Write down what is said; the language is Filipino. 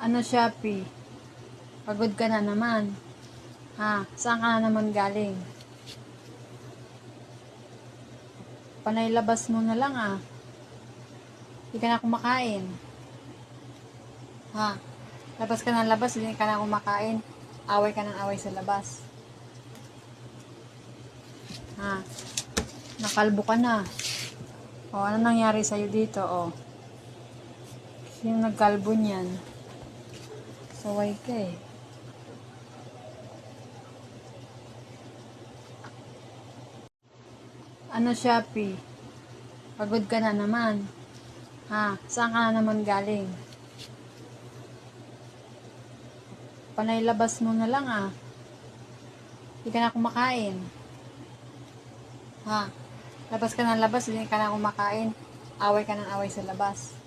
Ano, Shopee? Pagod ka na naman. Ha? Saan ka na naman galing? Panay labas mo na lang ah. Hindi ka na kumakain. Ha? Labas ka ng labas, hindi ka na kumakain. Away ka ng away sa labas. Ha? Nakalbo ka na. O, ano nangyari sa'yo dito, o? Sino nagkalbo niyan? Saway ka eh. Ano, Shopee? Pagod ka na naman. Ha? Saan ka na naman galing? Panay labas mo na lang ah. Hindi ka na kumakain. Ha? Labas ka ng labas, hindi ka na kumakain. Away ka ng away sa labas.